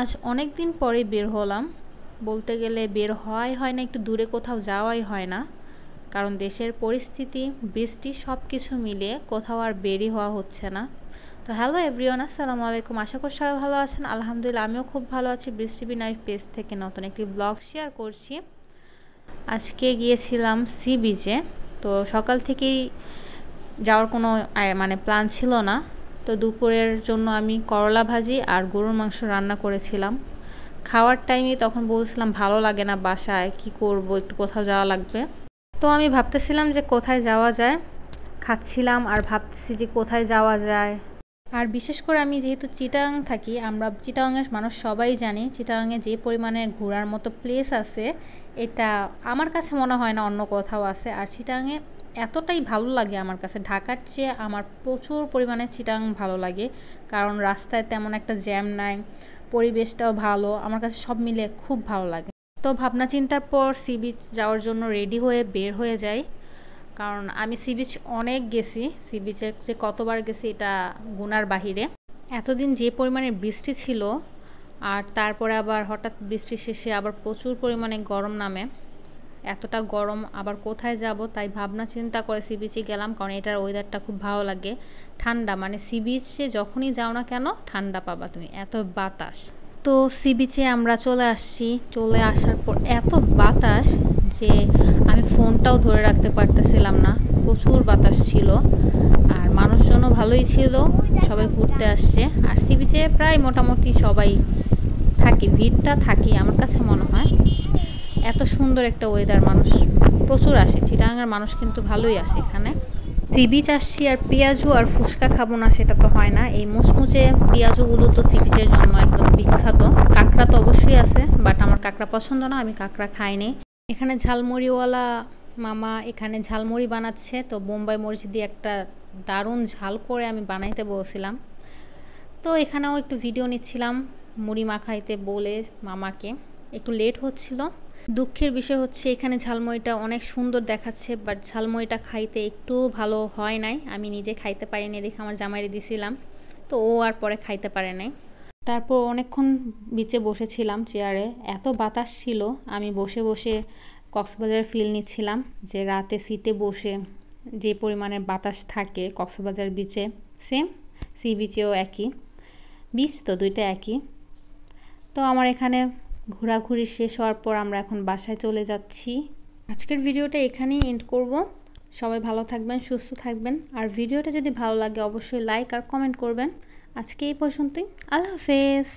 আজ অনেক দিন পরে বের হলাম। বলতে গেলে বের হয় না, একটু দূরে কোথাও যাওয়াই হয় না, কারণ দেশের পরিস্থিতি, বৃষ্টি সব কিছু মিলিয়ে কোথাও আর বেরই হওয়া হচ্ছে না। তো হ্যালো এভরিওয়ান, আসসালামু আলাইকুম। আশা করি সবাই ভালো আছেন। আলহামদুলিল্লাহ আমিও খুব ভালো আছি। বৃষ্টি বিনার পেজ থেকে নতুন একটি ব্লগ শেয়ার করছি। আজকে গিয়েছিলাম সি বিচে। তো সকাল থেকেই যাওয়ার কোনো প্ল্যান ছিল না। তো দুপুরের জন্য আমি করলা ভাজি আর গরুর মাংস রান্না করেছিলাম। খাওয়ার টাইমে তখন বলছিলাম ভালো লাগে না বাসায়, কি করব, একটু কোথাও যাওয়া লাগবে। তো আমি ভাবতেছিলাম যে কোথায় যাওয়া যায়, খাচ্ছিলাম আর ভাবতেছি যে কোথায় যাওয়া যায়। আর বিশেষ করে আমি যেহেতু চিটাগাং থাকি, আমরা চিটাগাংয়ের মানুষ সবাই জানি চিটাগাংয়ে যে পরিমাণে ঘোরার মতো প্লেস আছে, এটা আমার কাছে মনে হয় না অন্য কোথাও আছে। আর চিটাগাংয়ে এতটাই ভালো লাগে আমার কাছে, ঢাকার চেয়ে আমার প্রচুর পরিমাণে চিটাগাং ভালো লাগে, কারণ রাস্তায় তেমন একটা জ্যাম নাই, পরিবেশটাও ভালো, আমার কাছে সব মিলে খুব ভালো লাগে। তো ভাবনা চিন্তার পর সি বিচ যাওয়ার জন্য রেডি হয়ে বের হয়ে যাই, কারণ আমি সি বিচ অনেক গেছি। সি বিচে যে কতবার গেছি এটা গুনার বাহিরে। এতদিন যে পরিমাণে বৃষ্টি ছিল, আর তারপরে আবার হঠাৎ বৃষ্টি শেষে আবার প্রচুর পরিমাণে গরম নামে। এতটা গরম আবার কোথায় যাব, তাই ভাবনা চিন্তা করে সি বিচে গেলাম, কারণ এটার ওয়েদারটা খুব ভালো লাগে, ঠান্ডা। সি বিচে যখনই যাও না কেন ঠান্ডা পাবা তুমি, এত বাতাস। তো সি বিচে আমরা চলে আসছি। চলে আসার পর এত বাতাস যে আমি ফোনটাও ধরে রাখতে পারতেছিলাম না, প্রচুর বাতাস ছিল। আর মানুষজনও ভালোই ছিল, সবাই ঘুরতে আসছে। আর সি বিচে প্রায় মোটামুটি সবাই থাকে, ভিড়টা থাকে আমার কাছে মনে হয়। এত সুন্দর একটা ওয়েদার, মানুষ প্রচুর আসে। চিটাগাংয়ের মানুষ কিন্তু ভালোই আসে এখানে। সি বিচ আসছি আর পেঁয়াজু আর ফুচকা খাবো না সেটা তো হয় না। এই মুচমুচে পেঁয়াজুগুলো তো সি বিচের জন্য একদম বিখ্যাত। কাঁকড়া তো অবশ্যই আছে, বাট আমার কাঁকড়া পছন্দ না, আমি কাঁকড়া খাইনি। এখানে ঝালমুড়িওয়ালা মামা এখানে ঝালমুড়ি বানাচ্ছে। তো বোম্বাই মরিচ দিয়ে একটা দারুণ ঝাল করে আমি বানাইতে বলছিলাম। তো এখানেও একটু ভিডিও নিচ্ছিলাম মুড়ি মাখাইতে বলে মামাকে। একটু লেট হচ্ছিল। দুঃখের বিষয় হচ্ছে এখানে ঝালমুড়িটা অনেক সুন্দর দেখাচ্ছে, বাট ঝালমুড়িটা খাইতে একটু ভালো হয় নাই। আমি নিজে খাইতে পারিনি দেখে আমার জামাইরে দিছিলাম, তো ও আর পরে খাইতে পারে নাই। তারপর অনেকক্ষণ বিচে বসেছিলাম চেয়ারে, এত বাতাস ছিল। আমি বসে বসে কক্সবাজারের ফিল নিচ্ছিলাম, যে রাতে সিটে বসে যে পরিমাণের বাতাস থাকে কক্সবাজার বিচে, সেম সি বিচেও একই। বিচ তো দুইটা একই। তো আমার এখানে ঘোরাঘুরি শেষ হওয়ার পর আমরা এখন বাসায় চলে যাচ্ছি। আজকের ভিডিওটা এখানেই এন্ড করব। সবাই ভালো থাকবেন, সুস্থ থাকবেন। আর ভিডিওটা যদি ভালো লাগে অবশ্যই লাইক আর কমেন্ট করবেন। আজকে এই পর্যন্তই। আল্লাহ হাফেজ।